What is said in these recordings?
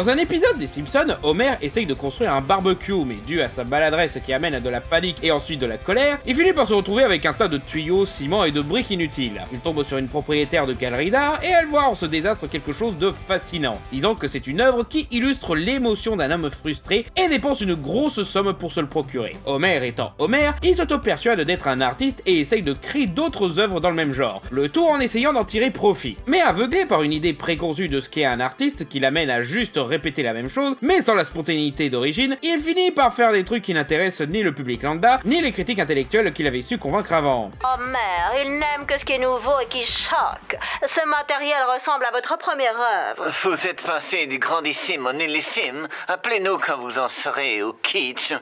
Dans un épisode des Simpsons, Homer essaye de construire un barbecue, mais dû à sa maladresse qui amène à de la panique et ensuite de la colère, il finit par se retrouver avec un tas de tuyaux, ciment et de briques inutiles. Il tombe sur une propriétaire de galerie d'art et elle voit en ce désastre quelque chose de fascinant, disant que c'est une œuvre qui illustre l'émotion d'un homme frustré et dépense une grosse somme pour se le procurer. Homer étant Homer, il s'auto-persuade d'être un artiste et essaye de créer d'autres œuvres dans le même genre, le tout en essayant d'en tirer profit. Mais aveuglé par une idée préconçue de ce qu'est un artiste qui l'amène à juste répéter la même chose, mais sans la spontanéité d'origine, il finit par faire des trucs qui n'intéressent ni le public lambda, ni les critiques intellectuelles qu'il avait su convaincre avant. Homer, il n'aime que ce qui est nouveau et qui choque. Ce matériel ressemble à votre première œuvre. Vous êtes passé du grandissime au nullissime. Appelez-nous quand vous en serez au kitsch.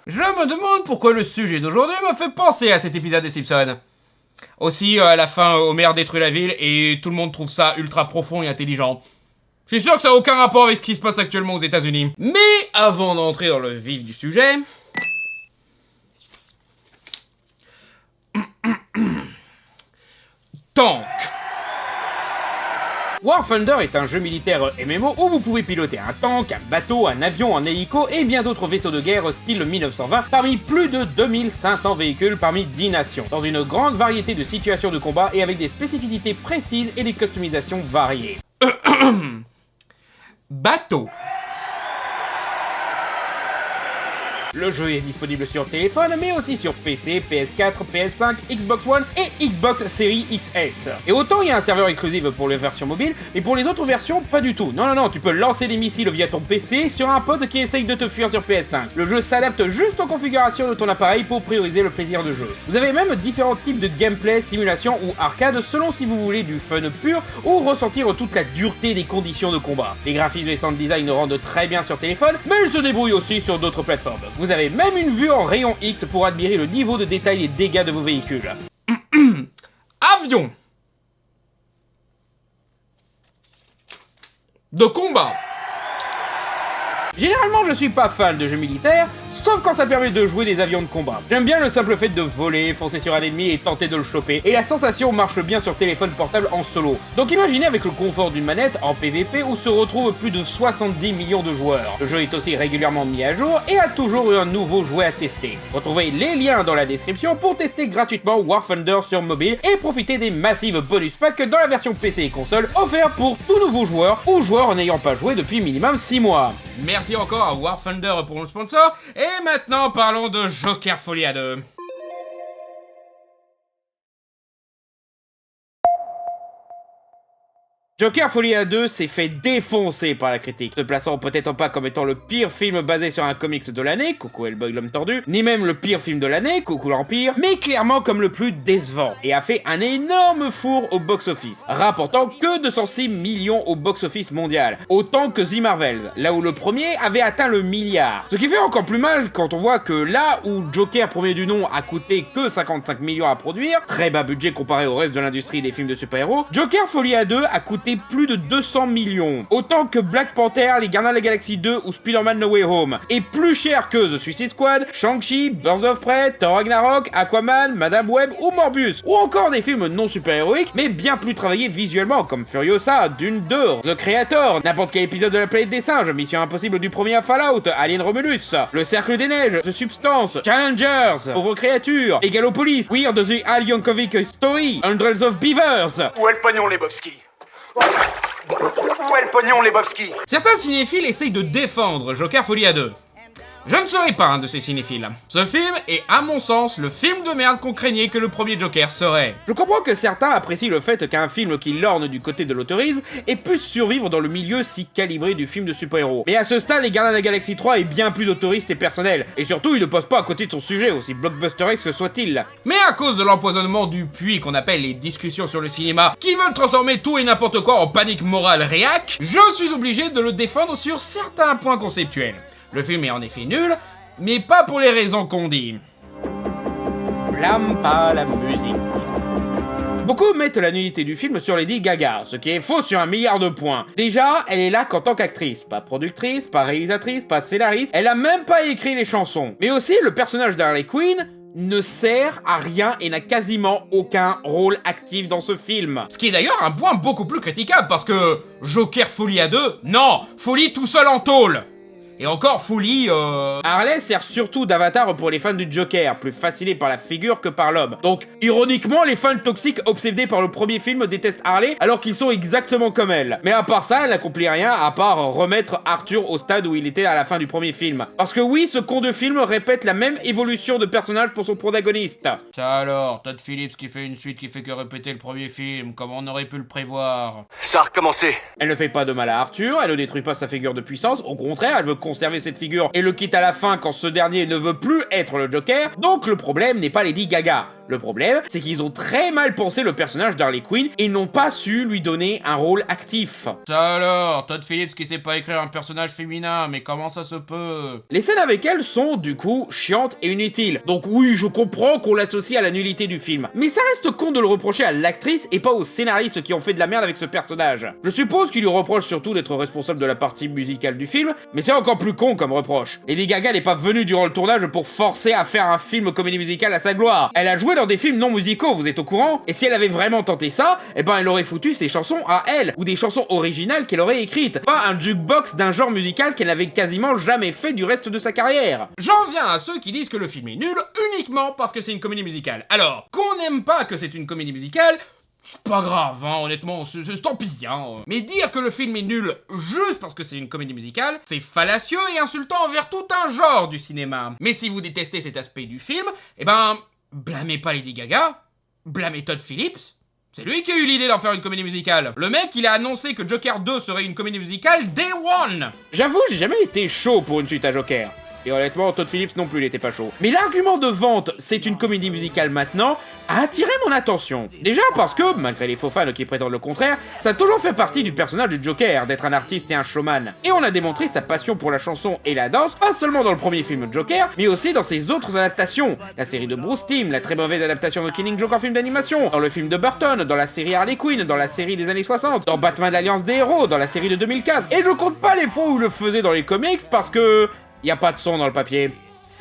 Je me demande pourquoi le sujet d'aujourd'hui me fait penser à cet épisode des Simpsons. Aussi, à la fin, Homer détruit la ville et tout le monde trouve ça ultra profond et intelligent. Je suis sûr que ça n'a aucun rapport avec ce qui se passe actuellement aux États-Unis. Mais avant d'entrer dans le vif du sujet... Tank. War Thunder est un jeu militaire MMO où vous pouvez piloter un tank, un bateau, un avion, un hélico et bien d'autres vaisseaux de guerre style 1920 parmi plus de 2500 véhicules parmi 10 nations, dans une grande variété de situations de combat et avec des spécificités précises et des customisations variées. Bateau. Le jeu est disponible sur téléphone, mais aussi sur PC, PS4, PS5, Xbox One et Xbox Series XS. Et autant il y a un serveur exclusif pour les versions mobiles, mais pour les autres versions, pas du tout. Non, tu peux lancer des missiles via ton PC sur un pote qui essaye de te fuir sur PS5. Le jeu s'adapte juste aux configurations de ton appareil pour prioriser le plaisir de jeu. Vous avez même différents types de gameplay, simulation ou arcade selon si vous voulez du fun pur ou ressentir toute la dureté des conditions de combat. Les graphismes et sound design rendent très bien sur téléphone, mais ils se débrouillent aussi sur d'autres plateformes. Vous avez même une vue en rayon X pour admirer le niveau de détail et dégâts de vos véhicules. Avion. De combat. Généralement, je suis pas fan de jeux militaires, sauf quand ça permet de jouer des avions de combat. J'aime bien le simple fait de voler, foncer sur un ennemi et tenter de le choper, et la sensation marche bien sur téléphone portable en solo. Donc imaginez avec le confort d'une manette en PVP où se retrouvent plus de 70 millions de joueurs. Le jeu est aussi régulièrement mis à jour et a toujours eu un nouveau jouet à tester. Retrouvez les liens dans la description pour tester gratuitement War Thunder sur mobile et profiter des massives bonus packs dans la version PC et console offerts pour tout nouveau joueur ou joueur n'ayant pas joué depuis minimum 6 mois. Merci encore à War Thunder pour le sponsor. Et maintenant, parlons de Joker Folia 2. Joker Folia 2 s'est fait défoncer par la critique, se plaçant peut-être pas comme étant le pire film basé sur un comics de l'année, coucou Hellboy l'homme tordu, ni même le pire film de l'année, coucou l'Empire, mais clairement comme le plus décevant, et a fait un énorme four au box-office, rapportant que 206 millions au box-office mondial, autant que The Marvels, là où le premier avait atteint le milliard. Ce qui fait encore plus mal quand on voit que là où Joker premier du nom a coûté que 55 millions à produire, très bas budget comparé au reste de l'industrie des films de super-héros, Joker Folia 2 a coûté plus de 200 millions. Autant que Black Panther, Les Gardiens de la Galaxie 2 ou Spider-Man No Way Home. Et plus cher que The Suicide Squad, Shang-Chi, Birds of Prey, Thor Ragnarok, Aquaman, Madame Web ou Morbius. Ou encore des films non super-héroïques, mais bien plus travaillés visuellement, comme Furiosa, Dune 2, The Creator, n'importe quel épisode de la planète des singes, Mission Impossible du premier Fallout, Alien Romulus, Le Cercle des Neiges, The Substance, Challengers, Pauvres Créatures, Egalopolis, Weird The Al Yankovic Story, Hundreds of Beavers. Où est le pognon, les Bobski? Où est le pognon, les Bobski? Certains cinéphiles essayent de défendre Joker Folia 2. Je ne serai pas un de ces cinéphiles. Ce film est, à mon sens, le film de merde qu'on craignait que le premier Joker serait. Je comprends que certains apprécient le fait qu'un film qui lorne du côté de l'autorisme ait pu survivre dans le milieu si calibré du film de super-héros. Mais à ce stade, Les Gardiens de la Galaxie 3 est bien plus autoriste et personnel. Et surtout, il ne passe pas à côté de son sujet, aussi blockbusteresque soit-il. Mais à cause de l'empoisonnement du puits qu'on appelle les discussions sur le cinéma, qui veulent transformer tout et n'importe quoi en panique morale réac, je suis obligé de le défendre sur certains points conceptuels. Le film est en effet nul, mais pas pour les raisons qu'on dit. Blâme pas la musique. Beaucoup mettent la nullité du film sur Lady Gaga, ce qui est faux sur 1 milliard de points. Déjà, elle est là qu'en tant qu'actrice, pas productrice, pas réalisatrice, pas scénariste, elle a même pas écrit les chansons. Mais aussi, le personnage d'Harley Quinn ne sert à rien et n'a quasiment aucun rôle actif dans ce film. Ce qui est d'ailleurs un point beaucoup plus critiquable, parce que Joker folie à deux, non, folie tout seul en tôle. Et encore folie, Harley sert surtout d'avatar pour les fans du Joker, plus fascinés par la figure que par l'homme. Donc, ironiquement, les fans toxiques obsédés par le premier film détestent Harley alors qu'ils sont exactement comme elle. Mais à part ça, elle n'accomplit rien à part remettre Arthur au stade où il était à la fin du premier film. Parce que oui, ce con de film répète la même évolution de personnage pour son protagoniste. Ça alors, Todd Phillips qui fait une suite qui fait que répéter le premier film, comme on aurait pu le prévoir. Ça a recommencé. Elle ne fait pas de mal à Arthur, elle ne détruit pas sa figure de puissance, au contraire, elle veut conserver cette figure et le quitte à la fin quand ce dernier ne veut plus être le Joker, donc le problème n'est pas Lady Gaga. Le problème, c'est qu'ils ont très mal pensé le personnage d'Harley Quinn et n'ont pas su lui donner un rôle actif. Ça alors, Todd Phillips qui sait pas écrire un personnage féminin, mais comment ça se peut? Les scènes avec elle sont, du coup, chiantes et inutiles. Donc oui, je comprends qu'on l'associe à la nullité du film. Mais ça reste con de le reprocher à l'actrice et pas aux scénaristes qui ont fait de la merde avec ce personnage. Je suppose qu'il lui reproche surtout d'être responsable de la partie musicale du film, mais c'est encore plus con comme reproche. Lady Gaga n'est pas venue durant le tournage pour forcer à faire un film comédie musicale à sa gloire. Elle a joué dans des films non musicaux, vous êtes au courant? Et si elle avait vraiment tenté ça, eh ben elle aurait foutu ses chansons à elle, ou des chansons originales qu'elle aurait écrites, pas un jukebox d'un genre musical qu'elle n'avait quasiment jamais fait du reste de sa carrière. J'en viens à ceux qui disent que le film est nul uniquement parce que c'est une comédie musicale. Alors, qu'on n'aime pas que c'est une comédie musicale, c'est pas grave, hein, honnêtement, c'est tant pis, hein. Mais dire que le film est nul juste parce que c'est une comédie musicale, c'est fallacieux et insultant envers tout un genre du cinéma. Mais si vous détestez cet aspect du film, eh ben, blâmez pas Lady Gaga, blâmez Todd Phillips. C'est lui qui a eu l'idée d'en faire une comédie musicale. Le mec, il a annoncé que Joker 2 serait une comédie musicale Day One. J'avoue, j'ai jamais été chaud pour une suite à Joker. Et honnêtement, Todd Phillips non plus, il était pas chaud. Mais l'argument de vente, c'est une comédie musicale maintenant, a attiré mon attention. Déjà parce que, malgré les faux fans qui prétendent le contraire, ça a toujours fait partie du personnage du Joker, d'être un artiste et un showman. Et on a démontré sa passion pour la chanson et la danse, pas seulement dans le premier film Joker, mais aussi dans ses autres adaptations. La série de Bruce Timm, la très mauvaise adaptation de Killing Joke en film d'animation, dans le film de Burton, dans la série Harley Quinn, dans la série des années 60, dans Batman l'Alliance des Héros, dans la série de 2004. Et je compte pas les fois où il le faisait dans les comics parce que... y a pas de son dans le papier.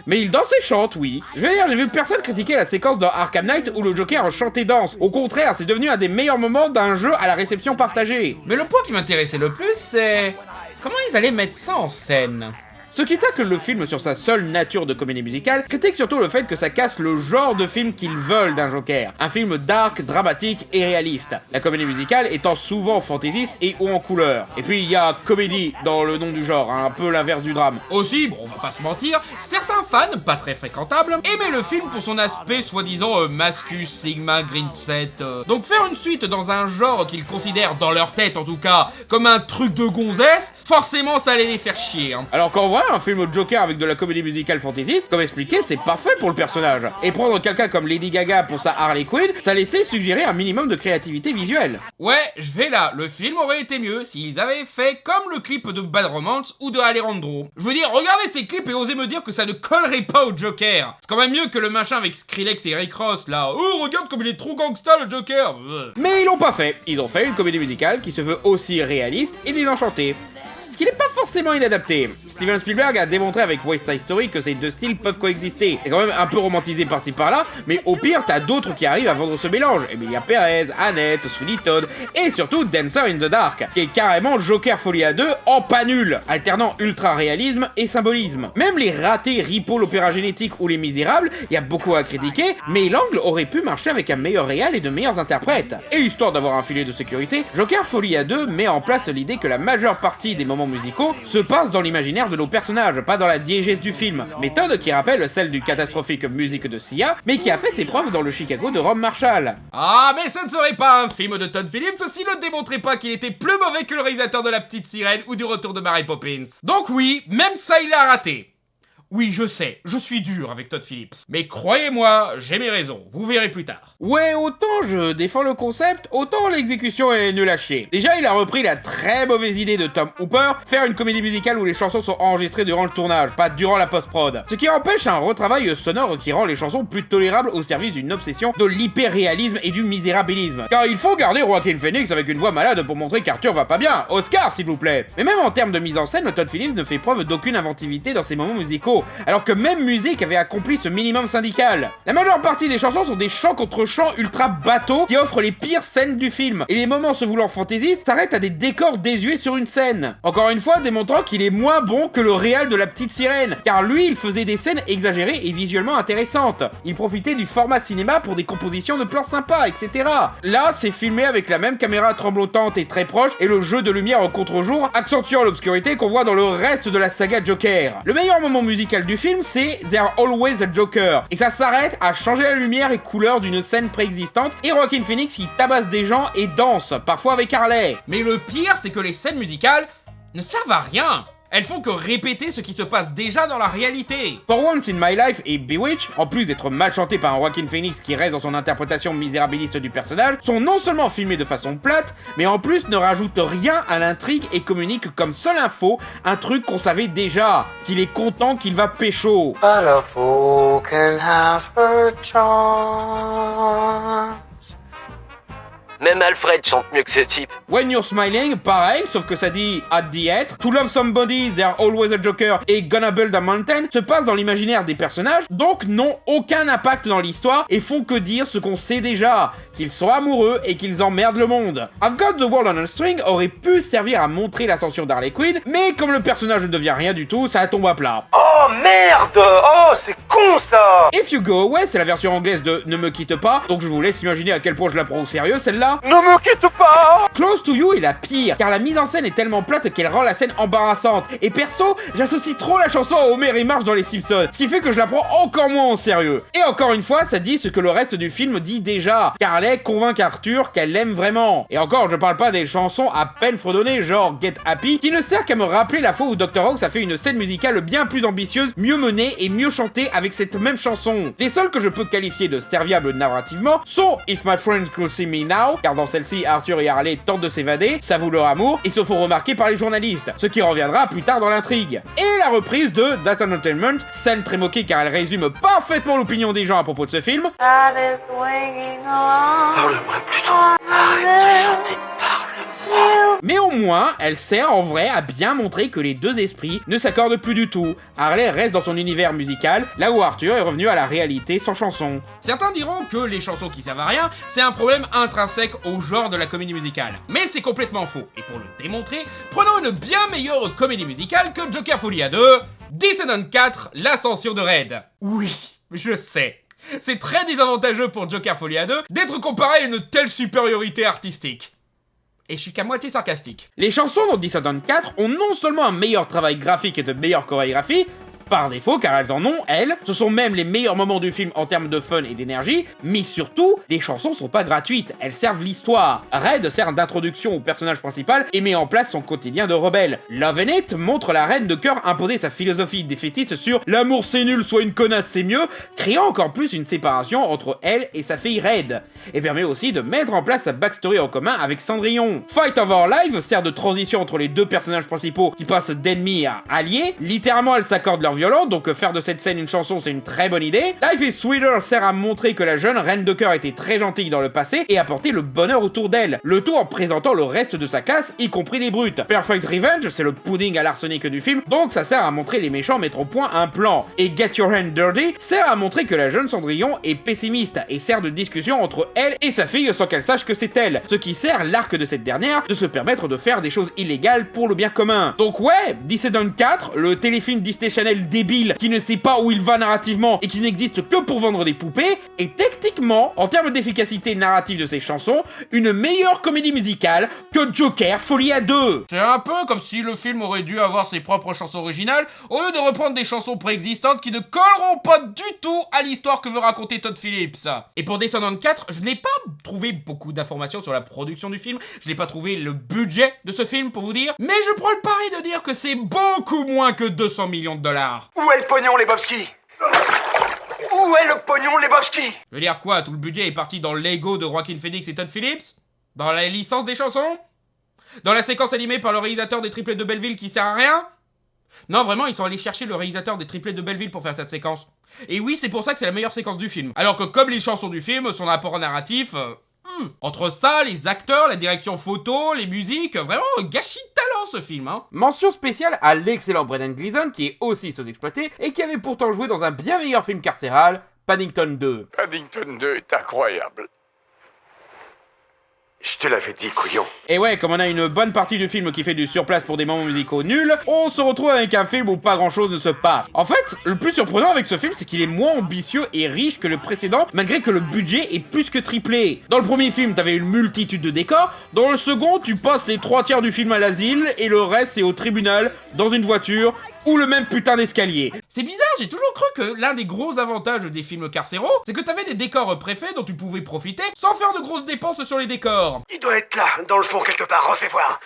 Mais il danse et chante, oui. Je veux dire, j'ai vu personne critiquer la séquence dans Arkham Knight où le Joker chante et danse. Au contraire, c'est devenu un des meilleurs moments d'un jeu à la réception partagée. Mais le point qui m'intéressait le plus, c'est... comment ils allaient mettre ça en scène? Ceux qui taclent le film sur sa seule nature de comédie musicale critiquent surtout le fait que ça casse le genre de film qu'ils veulent d'un Joker. Un film dark, dramatique et réaliste. La comédie musicale étant souvent fantaisiste et haut en couleur. Et puis il y a comédie dans le nom du genre, hein, un peu l'inverse du drame. Aussi, bon, on va pas se mentir, certains fans, pas très fréquentables, aimaient le film pour son aspect soi-disant Mascus, Sigma, Grinset. Donc faire une suite dans un genre qu'ils considèrent, dans leur tête en tout cas, comme un truc de gonzesse, forcément ça allait les faire chier. Hein. Alors qu'en vrai, un film Joker avec de la comédie musicale fantaisiste, comme expliqué, c'est parfait pour le personnage. Et prendre quelqu'un comme Lady Gaga pour sa Harley Quinn, ça laissait suggérer un minimum de créativité visuelle. Ouais, je vais là, le film aurait été mieux s'ils avaient fait comme le clip de Bad Romance ou de Alejandro. Je veux dire, regardez ces clips et osez me dire que ça ne collerait pas au Joker. C'est quand même mieux que le machin avec Skrillex et Rick Ross là. Oh, regarde comme il est trop gangsta le Joker. Mais ils l'ont pas fait. Ils ont fait une comédie musicale qui se veut aussi réaliste et désenchantée. Ce qui n'est pas forcément inadapté. Steven Spielberg a démontré avec West Side Story que ces deux styles peuvent coexister. C'est quand même un peu romantisé par-ci par-là, mais au pire, t'as d'autres qui arrivent à vendre ce mélange. Emilia Perez, Annette, Sweeney Todd, et surtout Dancer in the Dark, qui est carrément Joker Folie à 2 en pas nul, alternant ultra-réalisme et symbolisme. Même les ratés Ripo l'Opéra Génétique ou Les Misérables, il y a beaucoup à critiquer, mais l'angle aurait pu marcher avec un meilleur réal et de meilleurs interprètes. Et histoire d'avoir un filet de sécurité, Joker Folie à 2 met en place l'idée que la majeure partie des moments musicaux se passent dans l'imaginaire de nos personnages, pas dans la diégèse du film. Méthode qui rappelle celle du catastrophique musique de Sia, mais qui a fait ses preuves dans le Chicago de Rob Marshall. Ah, mais ce ne serait pas un film de Todd Phillips s'il ne démontrait pas qu'il était plus mauvais que le réalisateur de La Petite Sirène ou du Retour de Mary Poppins. Donc oui, même ça il a raté. Oui, je sais, je suis dur avec Todd Phillips. Mais croyez-moi, j'ai mes raisons, vous verrez plus tard. Ouais, autant je défends le concept, autant l'exécution est nulle à chier. Déjà, il a repris la très mauvaise idée de Tom Hooper, faire une comédie musicale où les chansons sont enregistrées durant le tournage, pas durant la post-prod. Ce qui empêche un retravail sonore qui rend les chansons plus tolérables au service d'une obsession de l'hyper-réalisme et du misérabilisme. Car il faut garder Joaquin Phoenix avec une voix malade pour montrer qu'Arthur va pas bien. Oscar, s'il vous plaît. Mais même en termes de mise en scène, Todd Phillips ne fait preuve d'aucune inventivité dans ses moments musicaux, alors que même Musique avait accompli ce minimum syndical. La majeure partie des chansons sont des chants contre chants ultra bateaux qui offrent les pires scènes du film, et les moments se voulant fantaisistes s'arrêtent à des décors désuets sur une scène. Encore une fois, démontrant qu'il est moins bon que le réal de La Petite Sirène, car lui, il faisait des scènes exagérées et visuellement intéressantes. Il profitait du format cinéma pour des compositions de plans sympas, etc. Là, c'est filmé avec la même caméra tremblotante et très proche, et le jeu de lumière au contre-jour, accentuant l'obscurité qu'on voit dans le reste de la saga Joker. Le meilleur moment musical du film, c'est There's Always a Joker, et ça s'arrête à changer la lumière et couleur d'une scène préexistante, et Joaquin Phoenix qui tabasse des gens et danse, parfois avec Harley. Mais le pire, c'est que les scènes musicales ne servent à rien. Elles font que répéter ce qui se passe déjà dans la réalité. For Once in My Life et Bewitched, en plus d'être mal chantés par un Joaquin Phoenix qui reste dans son interprétation misérabiliste du personnage, sont non seulement filmés de façon plate, mais en plus ne rajoutent rien à l'intrigue et communiquent comme seule info un truc qu'on savait déjà, qu'il est content qu'il va pécho. But a fool can have her charms. Même Alfred chante mieux que ce type. When You're Smiling, pareil, sauf que ça dit at the end. To Love Somebody, There's Always a Joker et Gonna Build a Mountain se passent dans l'imaginaire des personnages, donc n'ont aucun impact dans l'histoire et font que dire ce qu'on sait déjà, qu'ils sont amoureux et qu'ils emmerdent le monde. I've Got the World on a String aurait pu servir à montrer l'ascension d'Harley Quinn, mais comme le personnage ne devient rien du tout, ça tombe à plat. Oh merde! Oh, c'est con ça! If You Go Away, c'est la version anglaise de Ne me quitte pas, donc je vous laisse imaginer à quel point je la prends au sérieux celle-là. Ne me quitte pas! Close to You est la pire, car la mise en scène est tellement plate qu'elle rend la scène embarrassante. Et perso, j'associe trop la chanson à Homer et Marge dans Les Simpsons, ce qui fait que je la prends encore moins au sérieux. Et encore une fois, ça dit ce que le reste du film dit déjà, car Harley convainc Arthur qu'elle l'aime vraiment. Et encore, je parle pas des chansons à peine fredonnées, genre Get Happy, qui ne sert qu'à me rappeler la fois où Dr. Hawks a fait une scène musicale bien plus ambitieuse, mieux menée et mieux chantée avec cette même chanson. Les seuls que je peux qualifier de serviables narrativement sont If My Friends Could See Me Now, car dans celle-ci, Arthur et Harley tentent de s'évader, s'avouent leur amour et se font remarquer par les journalistes, ce qui reviendra plus tard dans l'intrigue. Et la reprise de That's Entertainment, scène très moquée car elle résume parfaitement l'opinion des gens à propos de ce film. Parle-moi plutôt. Arrête de chanter, parle-moi. Mais au moins, elle sert en vrai à bien montrer que les deux esprits ne s'accordent plus du tout. Harley reste dans son univers musical, là où Arthur est revenu à la réalité sans chanson. Certains diront que les chansons qui servent à rien, c'est un problème intrinsèque au genre de la comédie musicale. Mais c'est complètement faux. Et pour le démontrer, prenons une bien meilleure comédie musicale que Joker Folie à 2, Descendants 4, l'ascension de Red. Oui, je sais. C'est très désavantageux pour Joker Folie à 2 d'être comparé à une telle supériorité artistique. Et je suis qu'à moitié sarcastique. Les chansons dans Descendants 4 ont non seulement un meilleur travail graphique et de meilleure chorégraphie, par défaut car elles en ont, elles, ce sont même les meilleurs moments du film en termes de fun et d'énergie, mais surtout, les chansons sont pas gratuites, elles servent l'histoire. Red sert d'introduction au personnage principal et met en place son quotidien de rebelle. Love and It montre la reine de cœur imposer sa philosophie défaitiste sur l'amour c'est nul, soit une connasse c'est mieux, créant encore plus une séparation entre elle et sa fille Red, et permet aussi de mettre en place sa backstory en commun avec Cendrillon. Fight of Our Life sert de transition entre les deux personnages principaux qui passent d'ennemis à alliés, littéralement elles s'accordent leur violente, donc faire de cette scène une chanson c'est une très bonne idée. Life is Sweeter sert à montrer que la jeune reine de cœur était très gentille dans le passé et apportait le bonheur autour d'elle, le tout en présentant le reste de sa classe, y compris les brutes. Perfect Revenge, c'est le pudding à l'arsenic du film, donc ça sert à montrer les méchants mettre au point un plan. Et Get Your Hand Dirty sert à montrer que la jeune Cendrillon est pessimiste et sert de discussion entre elle et sa fille sans qu'elle sache que c'est elle, ce qui sert l'arc de cette dernière de se permettre de faire des choses illégales pour le bien commun. Donc ouais, Descendants 4, le téléfilm Disney Channel débile qui ne sait pas où il va narrativement et qui n'existe que pour vendre des poupées, est techniquement, en termes d'efficacité narrative de ses chansons, une meilleure comédie musicale que Joker Folie à 2. C'est un peu comme si le film aurait dû avoir ses propres chansons originales, au lieu de reprendre des chansons préexistantes qui ne colleront pas du tout à l'histoire que veut raconter Todd Phillips. Et pour Descendants 4, je n'ai pas trouvé beaucoup d'informations sur la production du film, je n'ai pas trouvé le budget de ce film pour vous dire, mais je prends le pari de dire que c'est beaucoup moins que 200 millions de dollars. Où est le pognon, les Bobski? Où Où est le pognon, Lebowski? Je veux dire quoi, tout le budget est parti dans l'ego de Joaquin Phoenix et Todd Phillips? Dans la licence des chansons? Dans la séquence animée par le réalisateur des Triplets de Belleville qui sert à rien? Non, vraiment, ils sont allés chercher le réalisateur des Triplets de Belleville pour faire cette séquence. Et oui, c'est pour ça que c'est la meilleure séquence du film. Alors que comme les chansons du film, son apport narratif... Entre ça, les acteurs, la direction photo, les musiques, vraiment un gâchis de talent ce film, hein. Mention spéciale à l'excellent Brendan Gleeson, qui est aussi sous-exploité, et qui avait pourtant joué dans un bien meilleur film carcéral, Paddington 2. Paddington 2 est incroyable. Je te l'avais dit, couillon. Et ouais, comme on a une bonne partie du film qui fait du surplace pour des moments musicaux nuls, on se retrouve avec un film où pas grand chose ne se passe. En fait, le plus surprenant avec ce film, c'est qu'il est moins ambitieux et riche que le précédent, malgré que le budget est plus que triplé. Dans le premier film, t'avais une multitude de décors, dans le second, tu passes les 3/4 du film à l'asile, et le reste c'est au tribunal, dans une voiture, ou le même putain d'escalier. C'est bizarre, j'ai toujours cru que l'un des gros avantages des films carcéraux, c'est que t'avais des décors préfaits dont tu pouvais profiter sans faire de grosses dépenses sur les décors. Il doit être là, dans le fond quelque part, refais voir.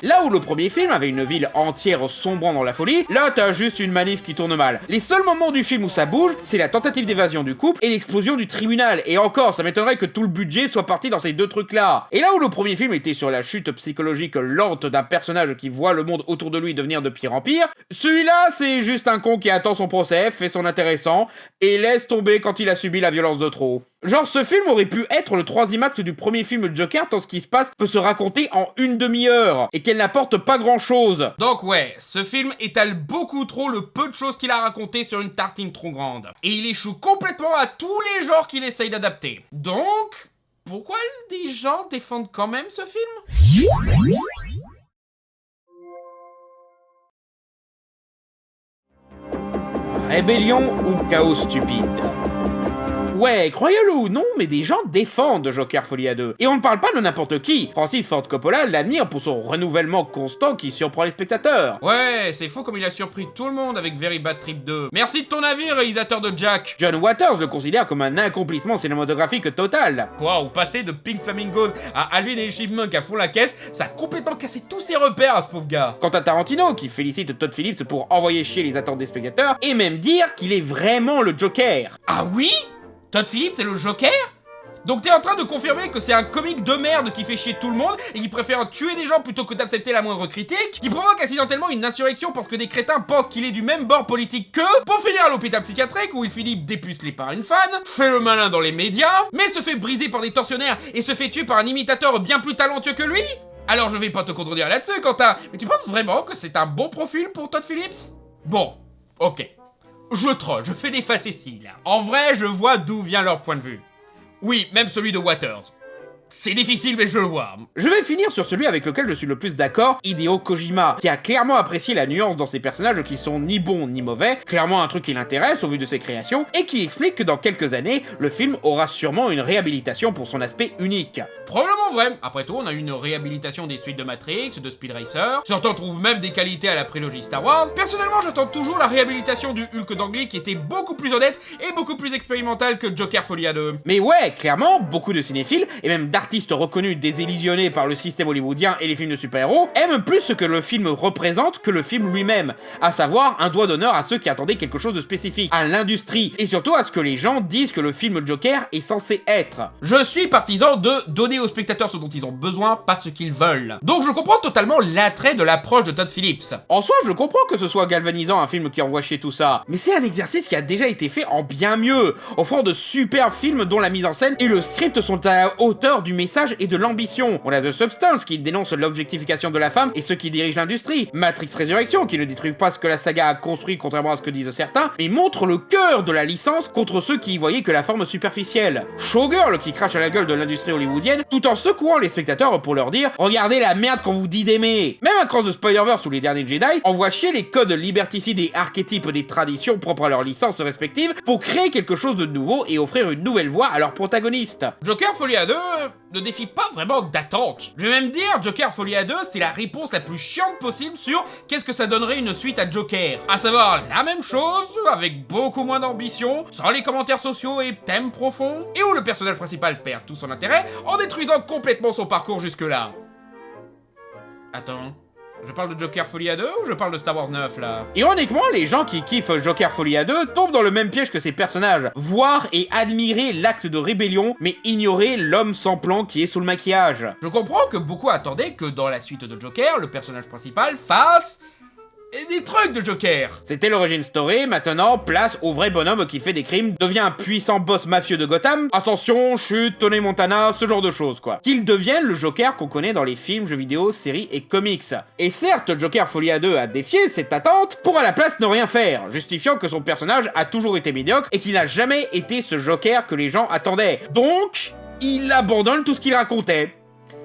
Là où le premier film avait une ville entière sombrant dans la folie, là t'as juste une manif qui tourne mal. Les seuls moments du film où ça bouge, c'est la tentative d'évasion du couple et l'explosion du tribunal. Et encore, ça m'étonnerait que tout le budget soit parti dans ces deux trucs-là. Et là où le premier film était sur la chute psychologique lente d'un personnage qui voit le monde autour de lui devenir de pire en pire, celui-là c'est juste un con qui attend son procès, fait son intéressant, et laisse tomber quand il a subi la violence de trop. Genre, ce film aurait pu être le troisième acte du premier film Joker, tant ce qui se passe peut se raconter en une demi-heure, et qu'elle n'apporte pas grand-chose. Donc ouais, ce film étale beaucoup trop le peu de choses qu'il a raconté sur une tartine trop grande. Et il échoue complètement à tous les genres qu'il essaye d'adapter. Donc, pourquoi des gens défendent quand même ce film ? Rébellion ou chaos stupide? Ouais, croyez-le ou non, mais des gens défendent Joker Folie à 2. Et on ne parle pas de n'importe qui. Francis Ford Coppola l'admire pour son renouvellement constant qui surprend les spectateurs. Ouais, c'est fou comme il a surpris tout le monde avec Very Bad Trip 2. Merci de ton avis, réalisateur de Jack. John Waters le considère comme un accomplissement cinématographique total. Quoi, au passé de Pink Flamingos à Alvin et les Chipmunks à fond la caisse, ça a complètement cassé tous ses repères à ce pauvre gars. Quant à Tarantino, qui félicite Todd Phillips pour envoyer chier les attentes des spectateurs, et même dire qu'il est vraiment le Joker. Ah oui ? Todd Phillips c'est le Joker ? Donc t'es en train de confirmer que c'est un comique de merde qui fait chier tout le monde et qui préfère tuer des gens plutôt que d'accepter la moindre critique, qui provoque accidentellement une insurrection parce que des crétins pensent qu'il est du même bord politique qu'eux, pour finir à l'hôpital psychiatrique où il finit dépucelé par une fan, fait le malin dans les médias, mais se fait briser par des tortionnaires et se fait tuer par un imitateur bien plus talentueux que lui ? Alors je vais pas te contredire là-dessus, Quentin, mais tu penses vraiment que c'est un bon profil pour Todd Phillips ? Bon, ok. Je troll, je fais des facéties là. En vrai, je vois d'où vient leur point de vue. Oui, même celui de Waters. C'est difficile, mais je le vois. Je vais finir sur celui avec lequel je suis le plus d'accord, Hideo Kojima, qui a clairement apprécié la nuance dans ses personnages qui sont ni bons ni mauvais, clairement un truc qui l'intéresse au vu de ses créations, et qui explique que dans quelques années, le film aura sûrement une réhabilitation pour son aspect unique. Probablement vrai. Après tout, on a eu une réhabilitation des suites de Matrix, de Speed Racer. Certains trouvent même des qualités à la prélogie Star Wars. Personnellement, j'attends toujours la réhabilitation du Hulk d'Angly qui était beaucoup plus honnête et beaucoup plus expérimental que Joker Folie à 2. Mais ouais, clairement, beaucoup de cinéphiles, et même d'artistes reconnus désillusionnés par le système hollywoodien et les films de super-héros, aiment plus ce que le film représente que le film lui-même, à savoir un doigt d'honneur à ceux qui attendaient quelque chose de spécifique, à l'industrie, et surtout à ce que les gens disent que le film Joker est censé être. Je suis partisan de donner aux spectateurs ce dont ils ont besoin, pas ce qu'ils veulent. Donc je comprends totalement l'attrait de l'approche de Todd Phillips. En soi, je comprends que ce soit galvanisant un film qui envoie chier tout ça, mais c'est un exercice qui a déjà été fait en bien mieux, offrant de super films dont la mise en scène et le script sont à la hauteur du message et de l'ambition. On a The Substance qui dénonce l'objectification de la femme et ceux qui dirigent l'industrie, Matrix Résurrection qui ne détruit pas ce que la saga a construit contrairement à ce que disent certains, mais montre le cœur de la licence contre ceux qui y voyaient que la forme superficielle. Showgirl qui crache à la gueule de l'industrie hollywoodienne tout en secouant les spectateurs pour leur dire « Regardez la merde qu'on vous dit d'aimer !» Même Across the Spider-Verse ou les derniers Jedi envoient chier les codes liberticides et archétypes des traditions propres à leurs licences respectives pour créer quelque chose de nouveau et offrir une nouvelle voie à leurs protagonistes. Joker Folie à 2 ne défie pas vraiment d'attente. Je vais même dire, Joker Folie à 2, c'est la réponse la plus chiante possible sur qu'est-ce que ça donnerait une suite à Joker. À savoir la même chose, avec beaucoup moins d'ambition, sans les commentaires sociaux et thèmes profonds, et où le personnage principal perd tout son intérêt en détruisant complètement son parcours jusque-là. Attends, Je parle de Joker Folie à 2 ou je parle de Star Wars 9 là? Ironiquement, les gens qui kiffent Joker Folie à 2 tombent dans le même piège que ces personnages. Voir et admirer l'acte de rébellion, mais ignorer l'homme sans plan qui est sous le maquillage. Je comprends que beaucoup attendaient que dans la suite de Joker, le personnage principal fasse des trucs de Joker. C'était l'origin story, maintenant place au vrai bonhomme qui fait des crimes, devient un puissant boss mafieux de Gotham, ascension, chute, Tony Montana, ce genre de choses quoi. Qu'il devienne le Joker qu'on connaît dans les films, jeux vidéo, séries et comics. Et certes, Joker Folie à 2 a défié cette attente pour à la place ne rien faire, justifiant que son personnage a toujours été médiocre et qu'il n'a jamais été ce Joker que les gens attendaient. Donc, il abandonne tout ce qu'il racontait.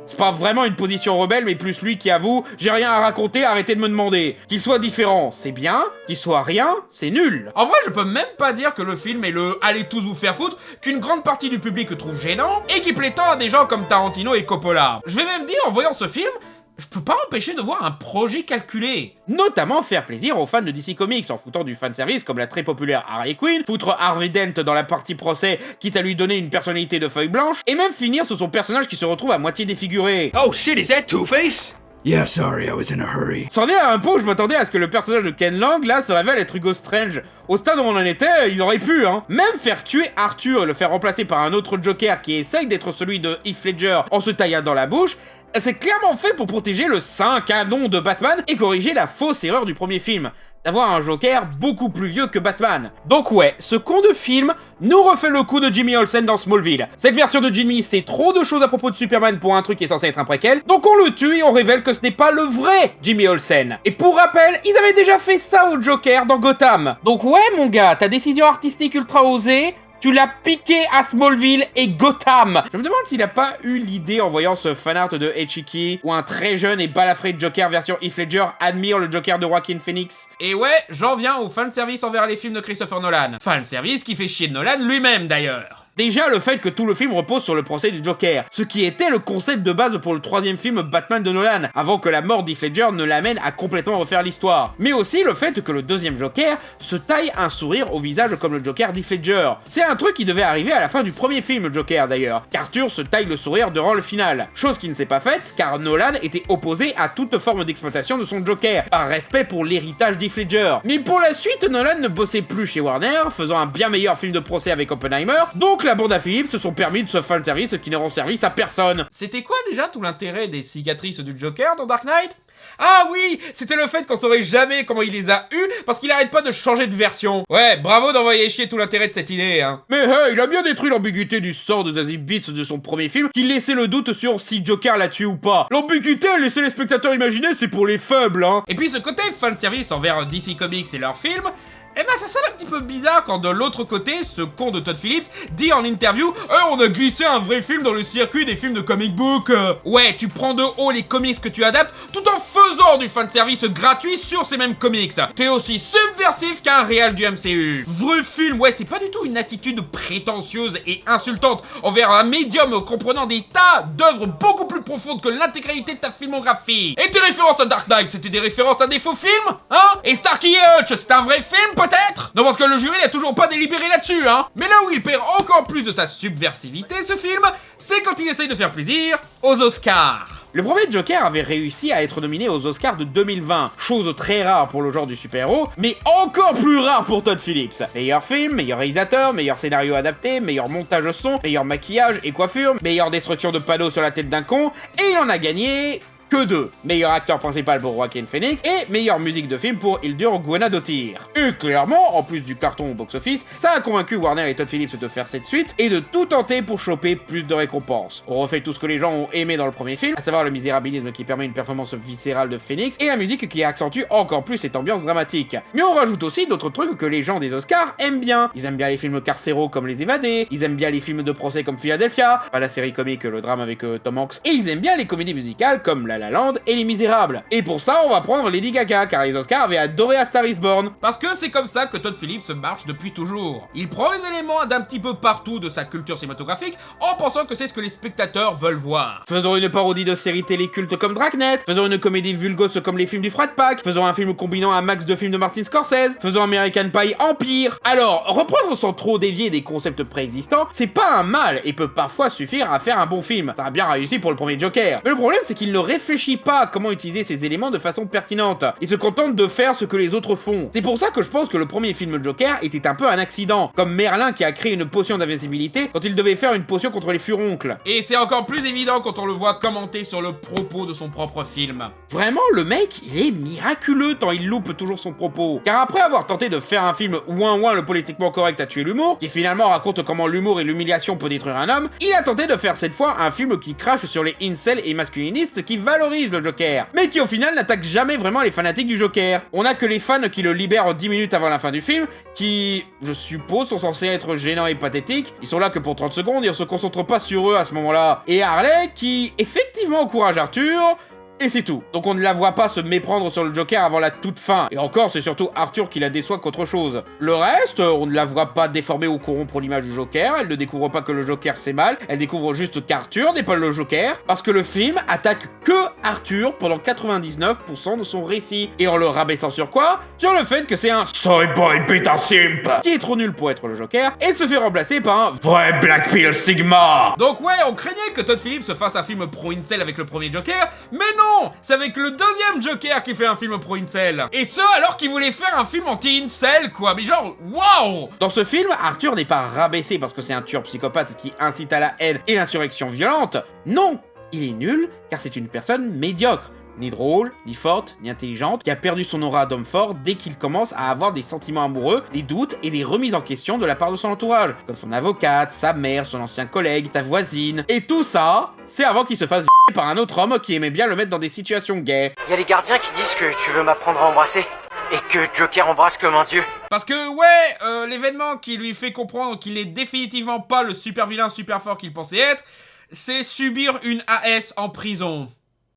C'est pas vraiment une position rebelle, mais plus lui qui avoue « J'ai rien à raconter, arrêtez de me demander ». Qu'il soit différent, c'est bien. Qu'il soit rien, c'est nul. En vrai, je peux même pas dire que le film est le « allez tous vous faire foutre » qu'une grande partie du public trouve gênant et qui plaît tant à des gens comme Tarantino et Coppola. Je vais même dire, en voyant ce film, je peux pas empêcher de voir un projet calculé. Notamment faire plaisir aux fans de DC Comics en foutant du fanservice comme la très populaire Harley Quinn, foutre Harvey Dent dans la partie procès quitte à lui donner une personnalité de feuille blanche, et même finir sur son personnage qui se retrouve à moitié défiguré. Oh shit, is that Two-Face? Yeah, sorry, I was in a hurry. C'en est à un pot où je m'attendais à ce que le personnage de Ken Lang, là, se révèle être Hugo Strange. Au stade où on en était, ils auraient pu, hein. Même faire tuer Arthur et le faire remplacer par un autre Joker qui essaye d'être celui de Heath Ledger en se taillant dans la bouche, c'est clairement fait pour protéger le saint canon de Batman et corriger la fausse erreur du premier film, d'avoir un Joker beaucoup plus vieux que Batman. Donc ouais, ce con de film nous refait le coup de Jimmy Olsen dans Smallville. Cette version de Jimmy sait trop de choses à propos de Superman pour un truc qui est censé être un préquel, donc on le tue et on révèle que ce n'est pas le vrai Jimmy Olsen. Et pour rappel, ils avaient déjà fait ça au Joker dans Gotham. Donc ouais mon gars, ta décision artistique ultra osée, tu l'as piqué à Smallville et Gotham. Je me demande s'il a pas eu l'idée en voyant ce fanart de Echiki où un très jeune et balafré Joker version Heath Ledger admire le Joker de Joaquin Phoenix. Et ouais, j'en viens au fanservice envers les films de Christopher Nolan. Fanservice qui fait chier de Nolan lui-même d'ailleurs. Déjà, le fait que tout le film repose sur le procès du Joker, ce qui était le concept de base pour le troisième film Batman de Nolan, avant que la mort d'Heath Ledger ne l'amène à complètement refaire l'histoire. Mais aussi le fait que le deuxième Joker se taille un sourire au visage comme le Joker d'Heath Ledger. C'est un truc qui devait arriver à la fin du premier film Joker d'ailleurs, qu'Arthur se taille le sourire durant le final. Chose qui ne s'est pas faite, car Nolan était opposé à toute forme d'exploitation de son Joker, par respect pour l'héritage d'Heath Ledger. Mais pour la suite, Nolan ne bossait plus chez Warner, faisant un bien meilleur film de procès avec Oppenheimer, donc la bande à Philippe se sont permis de ce fanservice qui ne rend service à personne. C'était quoi déjà tout l'intérêt des cicatrices du Joker dans Dark Knight? Ah oui, c'était le fait qu'on saurait jamais comment il les a eues parce qu'il arrête pas de changer de version. Ouais, bravo d'envoyer chier tout l'intérêt de cette idée, hein. Mais hey, il a bien détruit l'ambiguïté du sort de Zazie Beetz de son premier film qui laissait le doute sur si Joker l'a tué ou pas. L'ambiguïté à laisser les spectateurs imaginer, c'est pour les faibles, hein. Et puis ce côté fanservice envers DC Comics et leurs films, eh ben ça sonne un petit peu bizarre quand de l'autre côté, ce con de Todd Phillips dit en interview « on a glissé un vrai film dans le circuit des films de comic book !» Ouais, tu prends de haut les comics que tu adaptes tout en faisant du fanservice gratuit sur ces mêmes comics. T'es aussi subversif qu'un réal du MCU. Vrai film, ouais, c'est pas du tout une attitude prétentieuse et insultante envers un médium comprenant des tas d'œuvres beaucoup plus profondes que l'intégralité de ta filmographie. Et tes références à Dark Knight, c'était des références à des faux films? Hein? Et Starkey et Hutch, c'est un vrai film peut-être? Non, parce que le jury n'a toujours pas délibéré là-dessus, hein. Mais là où il perd encore plus de sa subversivité, ce film, c'est quand il essaye de faire plaisir aux Oscars. Le premier Joker avait réussi à être nominé aux Oscars de 2020, chose très rare pour le genre du super-héros, mais encore plus rare pour Todd Phillips. Meilleur film, meilleur réalisateur, meilleur scénario adapté, meilleur montage son, meilleur maquillage et coiffure, meilleure destruction de panneaux sur la tête d'un con, et il en a gagné que 2. Meilleur acteur principal pour Joaquin Phoenix et meilleure musique de film pour Hildur Guðnadóttir. Et clairement, en plus du carton au box-office, ça a convaincu Warner et Todd Phillips de faire cette suite et de tout tenter pour choper plus de récompenses. On refait tout ce que les gens ont aimé dans le premier film, à savoir le misérabilisme qui permet une performance viscérale de Phoenix et la musique qui accentue encore plus cette ambiance dramatique. Mais on rajoute aussi d'autres trucs que les gens des Oscars aiment bien. Ils aiment bien les films carcéraux comme Les Évadés, ils aiment bien les films de procès comme Philadelphia, pas la série comique, le drame avec Tom Hanks, et ils aiment bien les comédies musicales comme La La Land et Les Misérables. Et pour ça, on va prendre Lady Gaga, car les Oscars avaient adoré A Star Is Born. Parce que c'est comme ça que Todd Phillips marche depuis toujours. Il prend les éléments d'un petit peu partout de sa culture cinématographique en pensant que c'est ce que les spectateurs veulent voir. Faisons une parodie de séries télé cultes comme Dragnet, faisons une comédie vulgose comme les films du Frat Pack, faisons un film combinant un max de films de Martin Scorsese, faisons American Pie Empire. Alors, reprendre sans trop dévier des concepts préexistants, c'est pas un mal et peut parfois suffire à faire un bon film. Ça a bien réussi pour le premier Joker. Mais le problème, c'est qu'il ne réfléchit réfléchit pas à comment utiliser ces éléments de façon pertinente. Il se contente de faire ce que les autres font. C'est pour ça que je pense que le premier film Joker était un peu un accident, comme Merlin qui a créé une potion d'invincibilité quand il devait faire une potion contre les furoncles. Et c'est encore plus évident quand on le voit commenter sur le propos de son propre film. Vraiment, le mec, il est miraculeux tant il loupe toujours son propos. Car après avoir tenté de faire un film ouin ouin le politiquement correct a tué l'humour, qui finalement raconte comment l'humour et l'humiliation peut détruire un homme, il a tenté de faire cette fois un film qui crache sur les incels et masculinistes qui valorisent le Joker, mais qui au final n'attaque jamais vraiment les fanatiques du Joker. On a que les fans qui le libèrent 10 minutes avant la fin du film, qui, je suppose, sont censés être gênants et pathétiques. Ils sont là que pour 30 secondes et on se concentre pas sur eux à ce moment-là. Et Harley qui, effectivement, encourage Arthur, et c'est tout. Donc on ne la voit pas se méprendre sur le Joker avant la toute fin. Et encore, c'est surtout Arthur qui la déçoit qu'autre chose. Le reste, on ne la voit pas déformer ou corrompre l'image du Joker, elle ne découvre pas que le Joker c'est mal, elle découvre juste qu'Arthur n'est pas le Joker, parce que le film attaque que Arthur pendant 99% de son récit. Et en le rabaissant sur quoi? Sur le fait que c'est un soy boy beta simp, qui est trop nul pour être le Joker, et se fait remplacer par un vrai Black Pill Sigma. Donc ouais, on craignait que Todd Phillips se fasse un film pro-incel avec le premier Joker, mais non! C'est avec le deuxième Joker qui fait un film pro-incel. Et ce, alors qu'il voulait faire un film anti-incel, quoi. Mais genre, waouh! Dans ce film, Arthur n'est pas rabaissé parce que c'est un tueur psychopathe qui incite à la haine et l'insurrection violente. Non, il est nul car c'est une personne médiocre. Ni drôle, ni forte, ni intelligente, qui a perdu son aura d'homme fort dès qu'il commence à avoir des sentiments amoureux, des doutes et des remises en question de la part de son entourage, comme son avocate, sa mère, son ancien collègue, sa voisine. Et tout ça, c'est avant qu'il se fasse par un autre homme qui aimait bien le mettre dans des situations gays. Y a les gardiens qui disent que tu veux m'apprendre à embrasser, et que Joker embrasse comme un dieu. Parce que ouais, l'événement qui lui fait comprendre qu'il n'est définitivement pas le super vilain super fort qu'il pensait être, c'est subir une AS en prison.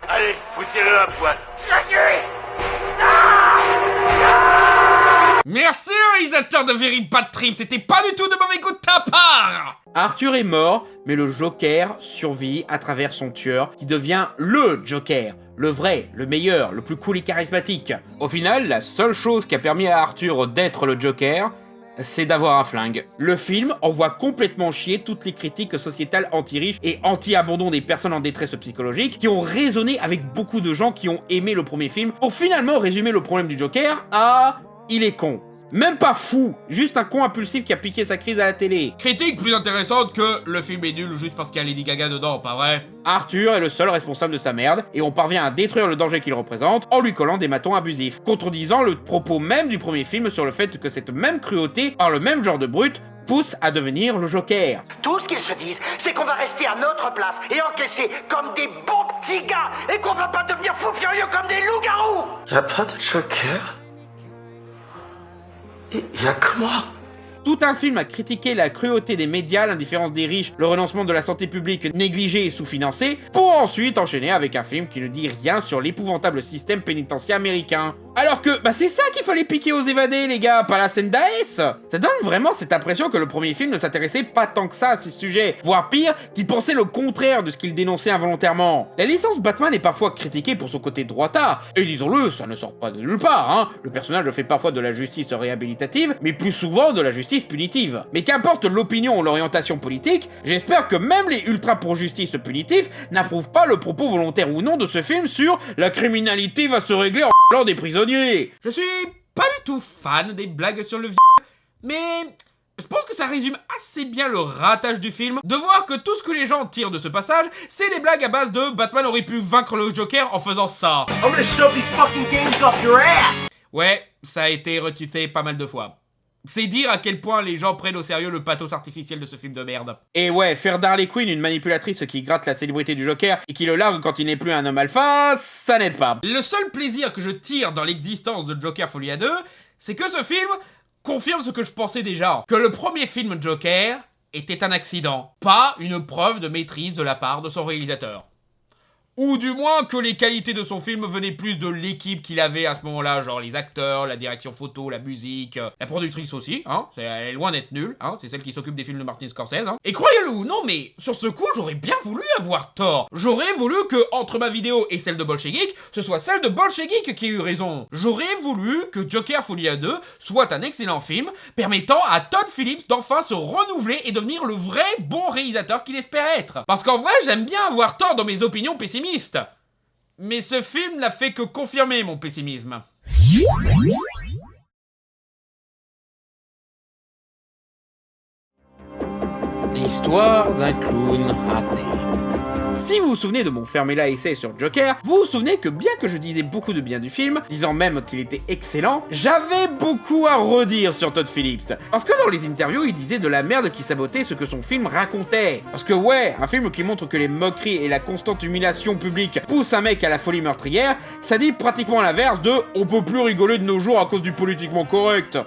Allez, foutez-le à poil. Merci réalisateur de Very Bad Trip, c'était pas du tout de mauvais goût de ta part. Arthur est mort, mais le Joker survit à travers son tueur, qui devient LE Joker. Le vrai, le meilleur, le plus cool et charismatique. Au final, la seule chose qui a permis à Arthur d'être le Joker, c'est d'avoir un flingue. Le film envoie complètement chier toutes les critiques sociétales anti-riches et anti-abandon des personnes en détresse psychologique qui ont résonné avec beaucoup de gens qui ont aimé le premier film pour finalement résumer le problème du Joker à « il est con ». Même pas fou, juste un con impulsif qui a piqué sa crise à la télé. Critique plus intéressante que le film est nul juste parce qu'il y a Lady Gaga dedans, pas vrai? Arthur est le seul responsable de sa merde, et on parvient à détruire le danger qu'il représente en lui collant des matons abusifs, contredisant le propos même du premier film sur le fait que cette même cruauté, par le même genre de brute, pousse à devenir le Joker. Tout ce qu'ils se disent, c'est qu'on va rester à notre place et encaisser comme des bons petits gars, et qu'on va pas devenir fous furieux comme des loups-garous. Y'a pas de Joker? Y'a que moi. Tout un film a critiqué la cruauté des médias, l'indifférence des riches, le renoncement de la santé publique négligé et sous-financé, pour ensuite enchaîner avec un film qui ne dit rien sur l'épouvantable système pénitentiaire américain. Alors que, c'est ça qu'il fallait piquer aux évadés, les gars, pas la scène d'AS. Ça donne vraiment cette impression que le premier film ne s'intéressait pas tant que ça à ces sujets, voire pire, qu'il pensait le contraire de ce qu'il dénonçait involontairement. La licence Batman est parfois critiquée pour son côté droitard, et disons-le, ça ne sort pas de nulle part, hein. Le personnage fait parfois de la justice réhabilitative, mais plus souvent de la justice punitive. Mais qu'importe l'opinion ou l'orientation politique, j'espère que même les ultra pro-justice punitifs n'approuvent pas le propos volontaire ou non de ce film sur « la criminalité va se régler en blanc des prisonniers ». Je suis pas du tout fan des blagues sur le mais je pense que ça résume assez bien le ratage du film, de voir que tout ce que les gens tirent de ce passage, c'est des blagues à base de Batman aurait pu vaincre le Joker en faisant ça. I'm gonna shove these fucking games off your ass. Ouais, ça a été retweeté pas mal de fois. C'est dire à quel point les gens prennent au sérieux le pathos artificiel de ce film de merde. Et ouais, faire d'Harley Quinn une manipulatrice qui gratte la célébrité du Joker et qui le largue quand il n'est plus un homme alpha, ça n'aide pas. Le seul plaisir que je tire dans l'existence de Joker Folie à 2, c'est que ce film confirme ce que je pensais déjà. Que le premier film Joker était un accident, pas une preuve de maîtrise de la part de son réalisateur. Ou du moins que les qualités de son film venaient plus de l'équipe qu'il avait à ce moment-là, genre les acteurs, la direction photo, la musique, la productrice aussi, hein, elle est loin d'être nulle, hein, c'est celle qui s'occupe des films de Martin Scorsese, hein. Et croyez-le ou non, mais sur ce coup, j'aurais bien voulu avoir tort. J'aurais voulu que, entre ma vidéo et celle de Bolshevik, ce soit celle de Bolshevik qui ait eu raison. J'aurais voulu que Joker Folie à 2 soit un excellent film, permettant à Todd Phillips d'enfin se renouveler et devenir le vrai bon réalisateur qu'il espère être. Parce qu'en vrai, j'aime bien avoir tort dans mes opinions pessimistes. Mais ce film n'a fait que confirmer mon pessimisme. L'histoire d'un clown raté. Si vous vous souvenez de mon Fermez-la essai sur Joker, vous vous souvenez que bien que je disais beaucoup de bien du film, disant même qu'il était excellent, j'avais beaucoup à redire sur Todd Phillips. Parce que dans les interviews, il disait de la merde qui sabotait ce que son film racontait. Parce que ouais, un film qui montre que les moqueries et la constante humiliation publique poussent un mec à la folie meurtrière, ça dit pratiquement l'inverse de « on peut plus rigoler de nos jours à cause du politiquement correct ».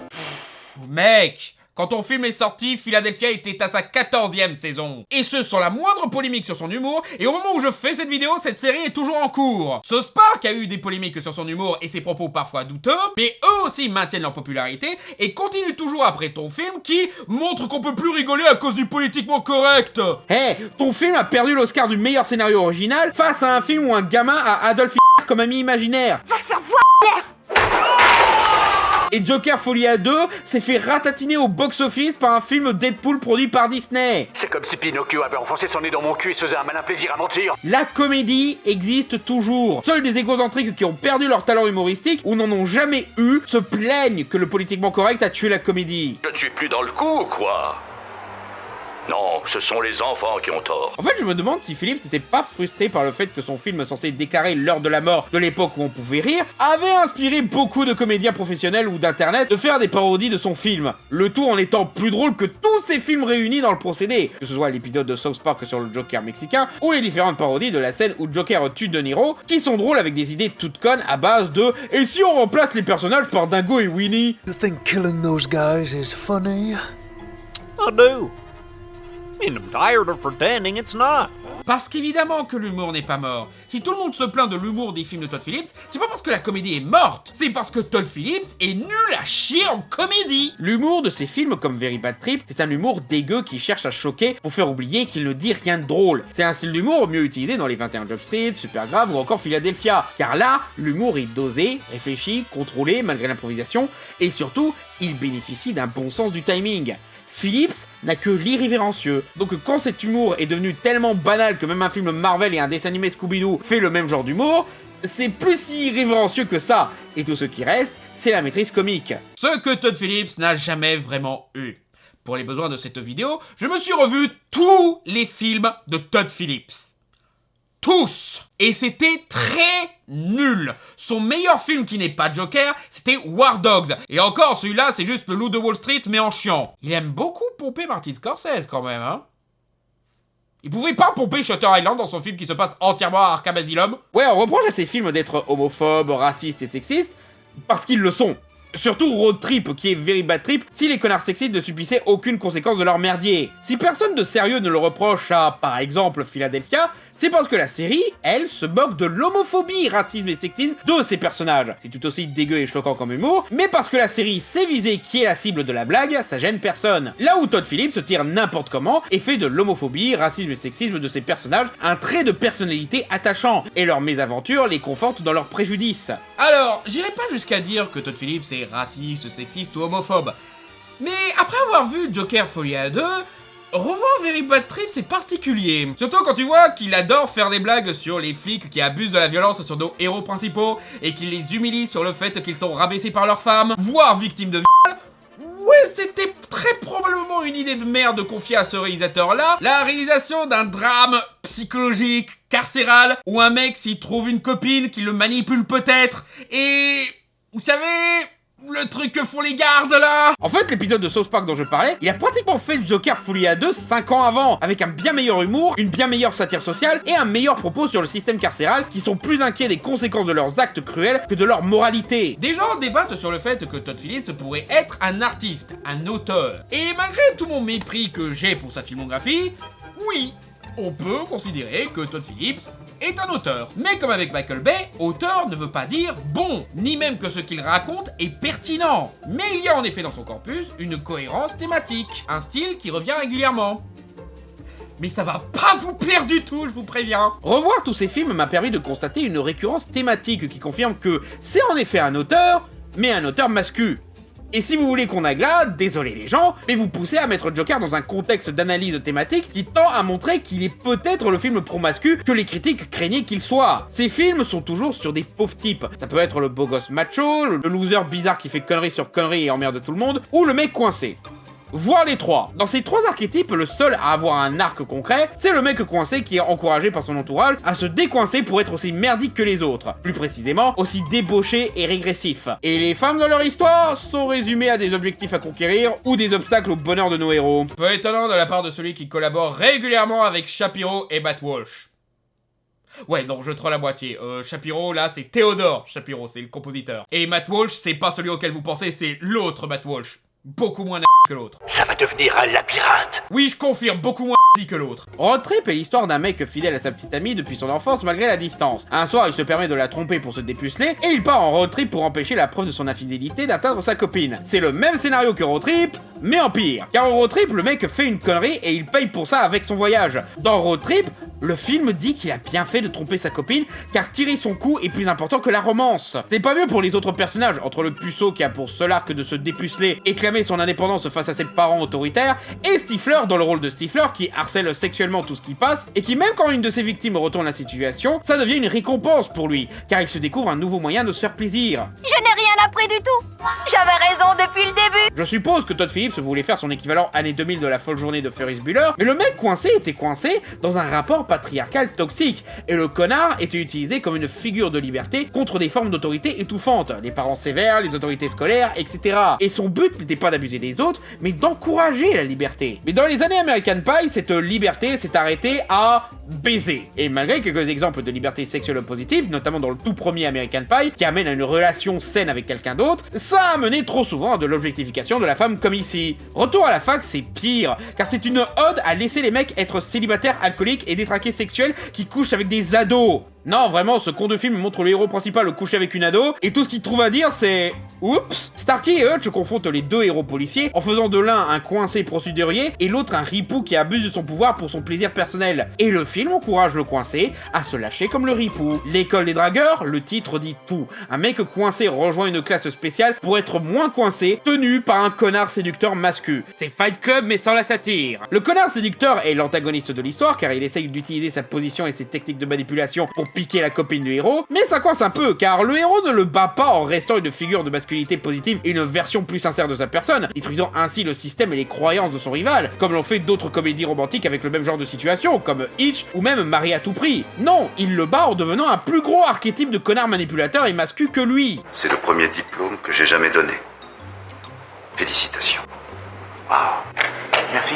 Mec, quand ton film est sorti, Philadelphia était à sa 14e saison. Et ce, sans la moindre polémique sur son humour, et au moment où je fais cette vidéo, cette série est toujours en cours. South Park a eu des polémiques sur son humour et ses propos parfois douteux, mais eux aussi maintiennent leur popularité et continuent toujours après ton film qui montre qu'on peut plus rigoler à cause du politiquement correct. Hey, ton film a perdu l'Oscar du meilleur scénario original face à un film où un gamin a Adolf Hitler comme ami imaginaire. Va te faire voir, Et Joker Folia 2 s'est fait ratatiner au box-office par un film Deadpool produit par Disney. C'est comme si Pinocchio avait enfoncé son nez dans mon cul et se faisait un malin plaisir à mentir. La comédie existe toujours. Seuls des égocentriques qui ont perdu leur talent humoristique ou n'en ont jamais eu se plaignent que le politiquement correct a tué la comédie. Je ne suis plus dans le coup, quoi. Non, ce sont les enfants qui ont tort. En fait, je me demande si Phillips n'était pas frustré par le fait que son film censé déclarer l'heure de la mort de l'époque où on pouvait rire avait inspiré beaucoup de comédiens professionnels ou d'internet de faire des parodies de son film. Le tout en étant plus drôle que tous ces films réunis dans le procédé, que ce soit l'épisode de South Park sur le Joker mexicain ou les différentes parodies de la scène où Joker tue De Niro, qui sont drôles avec des idées toutes connes à base de « Et si on remplace les personnages par Dingo et Winnie ?» You think killing those guys is funny? I do. And I'm tired of pretending it's not. Parce qu'évidemment que l'humour n'est pas mort. Si tout le monde se plaint de l'humour des films de Todd Phillips, c'est pas parce que la comédie est morte, c'est parce que Todd Phillips est nul à chier en comédie. L'humour de ces films comme Very Bad Trip, c'est un humour dégueu qui cherche à choquer pour faire oublier qu'il ne dit rien de drôle. C'est un style d'humour mieux utilisé dans les 21 Jump Street, Supergrave ou encore Philadelphia, car là, l'humour est dosé, réfléchi, contrôlé malgré l'improvisation, et surtout, il bénéficie d'un bon sens du timing. Phillips n'a que l'irrévérencieux, donc quand cet humour est devenu tellement banal que même un film Marvel et un dessin animé Scooby-Doo fait le même genre d'humour, c'est plus si irrévérencieux que ça, et tout ce qui reste, c'est la maîtrise comique. Ce que Todd Phillips n'a jamais vraiment eu. Pour les besoins de cette vidéo, je me suis revu tous les films de Todd Phillips. Tous! Et c'était très nul. Son meilleur film qui n'est pas Joker, c'était War Dogs. Et encore, celui-là, c'est juste le loup de Wall Street, mais en chiant. Il aime beaucoup pomper Martin Scorsese, quand même, hein. Il pouvait pas pomper Shutter Island dans son film qui se passe entièrement à Arkham Asylum. Ouais, on reproche à ces films d'être homophobes, racistes et sexistes, parce qu'ils le sont. Surtout Road Trip, qui est Very Bad Trip, si les connards sexistes ne subissaient aucune conséquence de leur merdier. Si personne de sérieux ne le reproche à, par exemple, Philadelphia, c'est parce que la série, elle, se moque de l'homophobie, racisme et sexisme de ses personnages. C'est tout aussi dégueu et choquant comme humour, mais parce que la série sait viser qui est la cible de la blague, ça gêne personne. Là où Todd Phillips se tire n'importe comment et fait de l'homophobie, racisme et sexisme de ses personnages un trait de personnalité attachant, et leurs mésaventures les confortent dans leurs préjudices. Alors, j'irai pas jusqu'à dire que Todd Phillips est raciste, sexiste ou homophobe. Mais après avoir vu Joker Folia 2, revoir Very Bad Trip, c'est particulier. Surtout quand tu vois qu'il adore faire des blagues sur les flics qui abusent de la violence sur nos héros principaux et qu'il les humilie sur le fait qu'ils sont rabaissés par leurs femmes, voire victimes de viol. Ouais, c'était très probablement une idée de merde de confier à ce réalisateur-là la réalisation d'un drame psychologique, carcéral, où un mec s'y trouve une copine qui le manipule peut-être, et... vous savez... le truc que font les gardes là. En fait, l'épisode de South Park dont je parlais, il a pratiquement fait le Joker Folia 2 5 ans avant, avec un bien meilleur humour, une bien meilleure satire sociale et un meilleur propos sur le système carcéral qui sont plus inquiets des conséquences de leurs actes cruels que de leur moralité. Des gens débattent sur le fait que Todd Phillips pourrait être un artiste, un auteur. Et malgré tout mon mépris que j'ai pour sa filmographie, oui, on peut considérer que Todd Phillips est un auteur. Mais comme avec Michael Bay, auteur ne veut pas dire bon, ni même que ce qu'il raconte est pertinent. Mais il y a en effet dans son corpus une cohérence thématique, un style qui revient régulièrement. Mais ça va pas vous plaire du tout, je vous préviens. Revoir tous ces films m'a permis de constater une récurrence thématique qui confirme que c'est en effet un auteur, mais un auteur mascu. Et si vous voulez qu'on aglade, désolé les gens, mais vous poussez à mettre Joker dans un contexte d'analyse thématique qui tend à montrer qu'il est peut-être le film pro-mascu que les critiques craignaient qu'il soit. Ces films sont toujours sur des pauvres types. Ça peut être le beau gosse macho, le loser bizarre qui fait connerie sur connerie et emmerde tout le monde, ou le mec coincé. Voir les trois. Dans ces trois archétypes, le seul à avoir un arc concret, c'est le mec coincé qui est encouragé par son entourage à se décoincer pour être aussi merdique que les autres. Plus précisément, aussi débauché et régressif. Et les femmes dans leur histoire sont résumées à des objectifs à conquérir ou des obstacles au bonheur de nos héros. Peu étonnant de la part de celui qui collabore régulièrement avec Shapiro et Matt Walsh. Ouais, non, je troll à moitié. Shapiro, là, c'est Théodore Shapiro, c'est le compositeur. Et Matt Walsh, c'est pas celui auquel vous pensez, c'est l'autre Matt Walsh. Beaucoup moins que l'autre. Ça va devenir un labyrinthe. Oui, je confirme, beaucoup moins que l'autre. Road Trip est l'histoire d'un mec fidèle à sa petite amie depuis son enfance malgré la distance. Un soir, il se permet de la tromper pour se dépuceler et il part en road trip pour empêcher la preuve de son infidélité d'atteindre sa copine. C'est le même scénario que Road Trip, mais en pire. Car en road trip, le mec fait une connerie et il paye pour ça avec son voyage. Dans Road Trip, le film dit qu'il a bien fait de tromper sa copine, car tirer son coup est plus important que la romance. C'est pas mieux pour les autres personnages, entre le puceau qui a pour seul arc de se dépuceler et clamer son indépendance face à ses parents autoritaires, et Stifler dans le rôle de Stifler qui harcèle sexuellement tout ce qui passe, et qui même quand une de ses victimes retourne la situation, ça devient une récompense pour lui, car il se découvre un nouveau moyen de se faire plaisir. Je n'ai rien appris du tout. J'avais raison depuis le début. Je suppose que Todd Phillips voulait faire son équivalent année 2000 de la folle journée de Ferris Bueller, mais le mec coincé était coincé dans un rapport patriarcal toxique, et le connard était utilisé comme une figure de liberté contre des formes d'autorité étouffantes, les parents sévères, les autorités scolaires, etc. Et son but n'était pas d'abuser des autres, mais d'encourager la liberté. Mais dans les années American Pie, cette liberté s'est arrêtée à baiser. Et malgré quelques exemples de liberté sexuelle positive, notamment dans le tout premier American Pie, qui amène à une relation saine avec quelqu'un d'autre, ça a mené trop souvent à de l'objectification de la femme comme ici. Retour à la fac, c'est pire, car c'est une ode à laisser les mecs être célibataires, alcooliques et détraqués sexuels qui couchent avec des ados. Non, vraiment, ce con de film montre le héros principal coucher avec une ado, et tout ce qu'il trouve à dire, c'est... Oups. Starkey et Hutch confrontent les deux héros policiers en faisant de l'un un coincé procédurier et l'autre un ripou qui abuse de son pouvoir pour son plaisir personnel. Et le film encourage le coincé à se lâcher comme le ripou. L'école des dragueurs, le titre dit tout. Un mec coincé rejoint une classe spéciale pour être moins coincé, tenu par un connard séducteur mascu. C'est Fight Club mais sans la satire. Le connard séducteur est l'antagoniste de l'histoire car il essaye d'utiliser sa position et ses techniques de manipulation pour piquer la copine du héros, mais ça coince un peu car le héros ne le bat pas en restant une figure de masculinité positive et une version plus sincère de sa personne, détruisant ainsi le système et les croyances de son rival, comme l'ont fait d'autres comédies romantiques avec le même genre de situation, comme Hitch ou même Marie à tout prix. Non, il le bat en devenant un plus gros archétype de connard manipulateur et mascu que lui. C'est le premier diplôme que j'ai jamais donné. Félicitations. Waouh. Merci.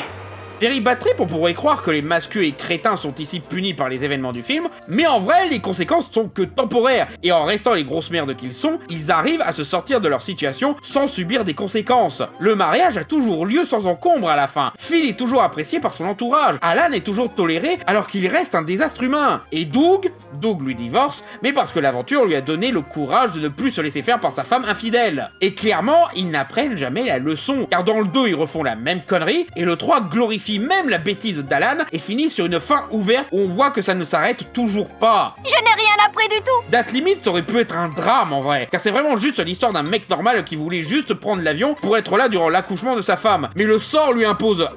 Terry Battrip, on pourrait croire que les mascus et crétins sont ici punis par les événements du film, mais en vrai, les conséquences sont que temporaires, et en restant les grosses merdes qu'ils sont, ils arrivent à se sortir de leur situation sans subir des conséquences. Le mariage a toujours lieu sans encombre à la fin. Phil est toujours apprécié par son entourage. Alan est toujours toléré alors qu'il reste un désastre humain. Et Doug lui divorce, mais parce que l'aventure lui a donné le courage de ne plus se laisser faire par sa femme infidèle. Et clairement, ils n'apprennent jamais la leçon, car dans le 2, ils refont la même connerie, et le 3 glorifie même la bêtise d'Alan et finit sur une fin ouverte où on voit que ça ne s'arrête toujours pas. Je n'ai rien appris du tout. Date limite, ça aurait pu être un drame en vrai, car c'est vraiment juste l'histoire d'un mec normal qui voulait juste prendre l'avion pour être là durant l'accouchement de sa femme. Mais le sort lui impose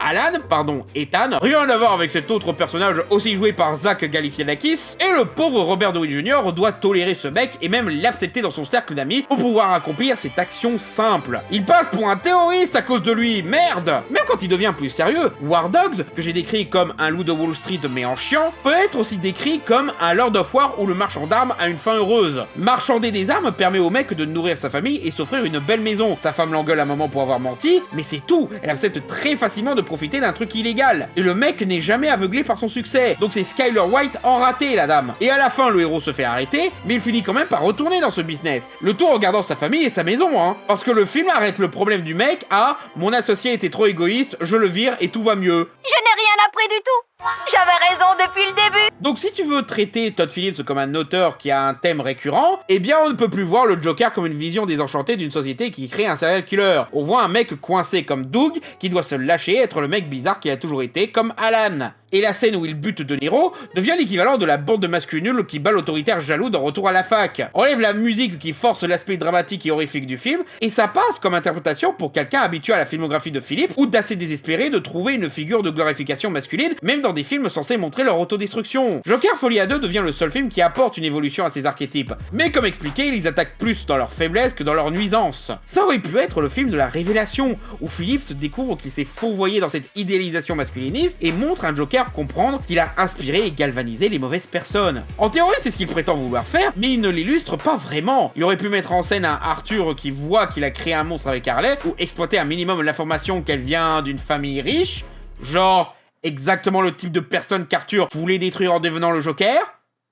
Ethan, rien à voir avec cet autre personnage aussi joué par Zach Galifianakis, et le pauvre Robert Downey Jr. doit tolérer ce mec et même l'accepter dans son cercle d'amis pour pouvoir accomplir cette action simple. Il passe pour un terroriste à cause de lui, merde. Même quand il devient plus sérieux, War Dogs, que j'ai décrit comme un loup de Wall Street mais en chiant, peut être aussi décrit comme un Lord of War où le marchand d'armes a une fin heureuse. Marchander des armes permet au mec de nourrir sa famille et s'offrir une belle maison. Sa femme l'engueule un moment pour avoir menti, mais c'est tout. Elle accepte très facilement de profiter d'un truc illégal. Et le mec n'est jamais aveuglé par son succès. Donc c'est Skyler White en raté, la dame. Et à la fin, le héros se fait arrêter, mais il finit quand même par retourner dans ce business. Le tout en regardant sa famille et sa maison, hein. Parce que le film arrête le problème du mec à « mon associé était trop égoïste, je le vire et tout va mieux ». Je n'ai rien appris du tout. J'avais raison depuis le début. Donc si tu veux traiter Todd Phillips comme un auteur qui a un thème récurrent, eh bien on ne peut plus voir le Joker comme une vision désenchantée d'une société qui crée un serial killer. On voit un mec coincé comme Doug qui doit se lâcher, être le mec bizarre qu'il a toujours été comme Alan. Et la scène où il bute De Niro devient l'équivalent de la bande de masculins nuls qui bat l'autoritaire jaloux dans Retour à la fac. Enlève la musique qui force l'aspect dramatique et horrifique du film, et ça passe comme interprétation pour quelqu'un habitué à la filmographie de Phillips ou d'assez désespéré de trouver une figure de glorification masculine, même dans des films censés montrer leur autodestruction. Joker Folie à deux devient le seul film qui apporte une évolution à ces archétypes, mais comme expliqué, ils attaquent plus dans leur faiblesse que dans leur nuisance. Ça aurait pu être le film de la révélation, où Phillips découvre qu'il s'est fourvoyé dans cette idéalisation masculiniste et montre un Joker comprendre qu'il a inspiré et galvanisé les mauvaises personnes. En théorie, c'est ce qu'il prétend vouloir faire, mais il ne l'illustre pas vraiment. Il aurait pu mettre en scène un Arthur qui voit qu'il a créé un monstre avec Harley, ou exploiter un minimum l'information qu'elle vient d'une famille riche, genre exactement le type de personne qu'Arthur voulait détruire en devenant le Joker.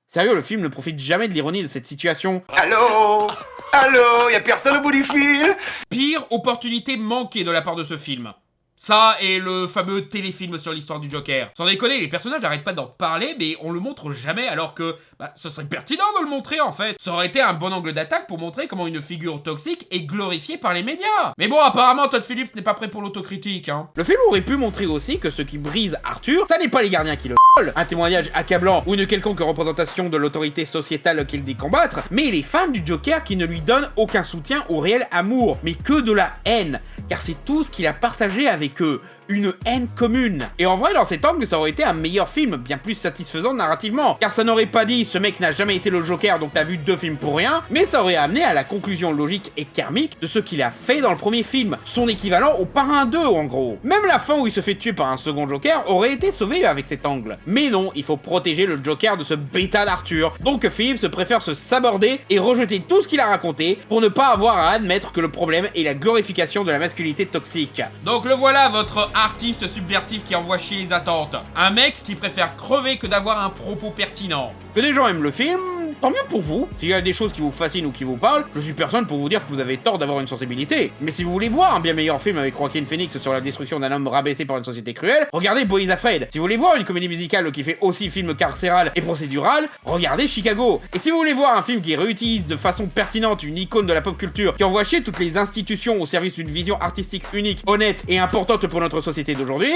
Sérieux, le film ne profite jamais de l'ironie de cette situation. Allô? Allô? Y'a personne au bout du fil? Pire opportunité manquée de la part de ce film. Ça et le fameux téléfilm sur l'histoire du Joker. Sans déconner, les personnages n'arrêtent pas d'en parler, mais on le montre jamais alors que, ce serait pertinent de le montrer en fait. Ça aurait été un bon angle d'attaque pour montrer comment une figure toxique est glorifiée par les médias. Mais bon, apparemment Todd Phillips n'est pas prêt pour l'autocritique, hein. Le film aurait pu montrer aussi que ce qui brise Arthur, ça n'est pas les gardiens qui le un témoignage accablant ou une quelconque représentation de l'autorité sociétale qu'il dit combattre, mais les fans du Joker qui ne lui donnent aucun soutien au réel amour, mais que de la haine, car c'est tout ce qu'il a partagé avec eux, une haine commune. Et en vrai, dans cet angle, ça aurait été un meilleur film, bien plus satisfaisant narrativement, car ça n'aurait pas dit « ce mec n'a jamais été le Joker, donc t'as vu 2 films pour rien », mais ça aurait amené à la conclusion logique et karmique de ce qu'il a fait dans le premier film, son équivalent au Parrain 2 en gros. Même la fin où il se fait tuer par un second Joker aurait été sauvée avec cet angle. Mais non, il faut protéger le Joker de ce bêta d'Arthur, donc Phillips préfère se saborder et rejeter tout ce qu'il a raconté pour ne pas avoir à admettre que le problème est la glorification de la masculinité toxique. Donc le voilà, votre artiste subversif qui envoie chier les attentes. Un mec qui préfère crever que d'avoir un propos pertinent. Que des gens aiment le film, tant mieux pour vous. S'il y a des choses qui vous fascinent ou qui vous parlent, je suis personne pour vous dire que vous avez tort d'avoir une sensibilité. Mais si vous voulez voir un bien meilleur film avec Joaquin Phoenix sur la destruction d'un homme rabaissé par une société cruelle, regardez Boys Afraid. Si vous voulez voir une comédie musicale qui fait aussi film carcéral et procédural, regardez Chicago. Et si vous voulez voir un film qui réutilise de façon pertinente une icône de la pop culture, qui envoie chier toutes les institutions au service d'une vision artistique unique, honnête et importante pour notre société d'aujourd'hui,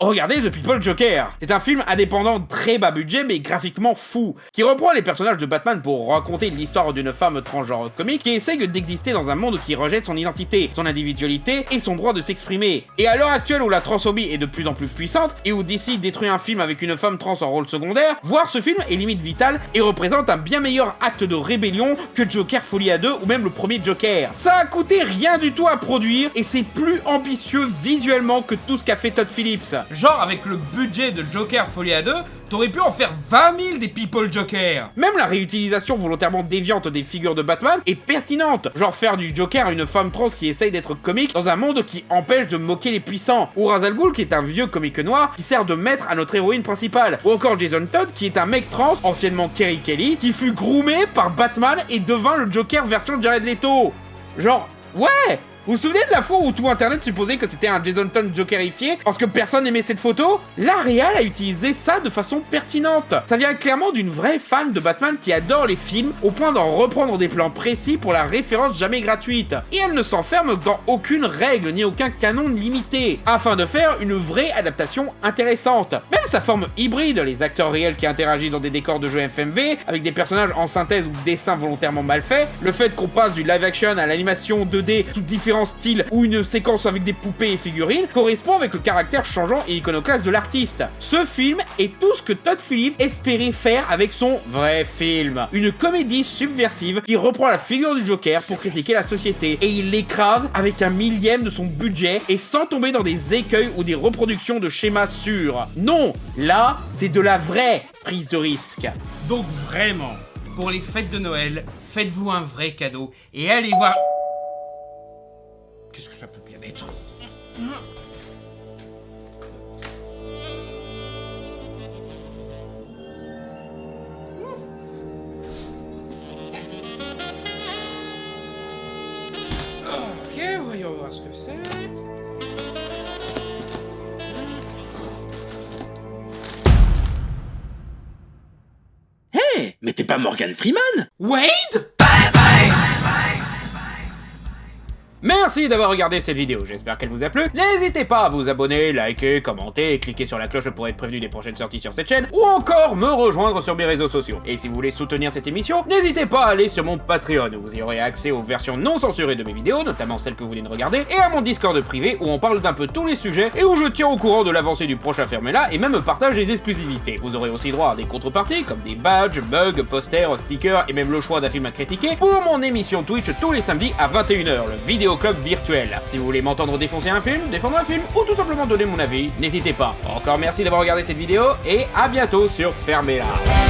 regardez The People Joker. C'est un film indépendant très bas budget mais graphiquement fou, qui reprend les personnages de Batman pour raconter l'histoire d'une femme transgenre comique qui essaye d'exister dans un monde qui rejette son identité, son individualité et son droit de s'exprimer. Et à l'heure actuelle où la transphobie est de plus en plus puissante et où DC détruit un film avec une femme trans en rôle secondaire, voir ce film est limite vital et représente un bien meilleur acte de rébellion que Joker Folie à deux ou même le premier Joker. Ça a coûté rien du tout à produire et c'est plus ambitieux visuellement que tout ce qu'a fait Todd Phillips. Genre avec le budget de Joker Folie à deux, t'aurais pu en faire 20 000 des People Joker. Même la réutilisation volontairement déviante des figures de Batman est pertinente. Genre faire du Joker une femme trans qui essaye d'être comique dans un monde qui empêche de moquer les puissants. Ou Ra's al Ghul qui est un vieux comique noir qui sert de maître à notre héroïne principale. Ou encore Jason Todd qui est un mec trans, anciennement Kerry Kelly, qui fut groomé par Batman et devint le Joker version Jared Leto. Genre, ouais! Vous vous souvenez de la fois où tout internet supposait que c'était un Jason Todd jokerifié parce que personne n'aimait cette photo? La réal a utilisé ça de façon pertinente. Ça vient clairement d'une vraie fan de Batman qui adore les films au point d'en reprendre des plans précis pour la référence jamais gratuite. Et elle ne s'enferme dans aucune règle ni aucun canon limité, afin de faire une vraie adaptation intéressante. Même sa forme hybride, les acteurs réels qui interagissent dans des décors de jeux FMV, avec des personnages en synthèse ou dessins volontairement mal faits, le fait qu'on passe du live action à l'animation 2D sous différents styles ou une séquence avec des poupées et figurines correspond avec le caractère changeant et iconoclaste de l'artiste. Ce film est tout ce que Todd Phillips espérait faire avec son vrai film. Une comédie subversive qui reprend la figure du Joker pour critiquer la société et il l'écrase avec un millième de son budget et sans tomber dans des écueils ou des reproductions de schémas sûrs. Non, là, c'est de la vraie prise de risque. Donc vraiment, pour les fêtes de Noël, faites-vous un vrai cadeau et allez voir... Qu'est-ce que ça peut bien être? Ok, voyons voir ce que c'est. Ouais, mais t'es pas Morgan Freeman? Wade? Merci d'avoir regardé cette vidéo, j'espère qu'elle vous a plu. N'hésitez pas à vous abonner, liker, commenter et cliquer sur la cloche pour être prévenu des prochaines sorties sur cette chaîne, ou encore me rejoindre sur mes réseaux sociaux. Et si vous voulez soutenir cette émission, n'hésitez pas à aller sur mon Patreon, où vous y aurez accès aux versions non censurées de mes vidéos, notamment celles que vous venez de regarder, et à mon Discord privé, où on parle d'un peu tous les sujets, et où je tiens au courant de l'avancée du prochain Fermez-la, et même partage des exclusivités. Vous aurez aussi droit à des contreparties, comme des badges, mugs, posters, stickers, et même le choix d'un film à critiquer, pour mon émission Twitch tous les samedis à 21h, le vidéo club virtuel. Si vous voulez m'entendre défoncer un film, défendre un film, ou tout simplement donner mon avis, n'hésitez pas. Encore merci d'avoir regardé cette vidéo, et à bientôt sur Fermez-la.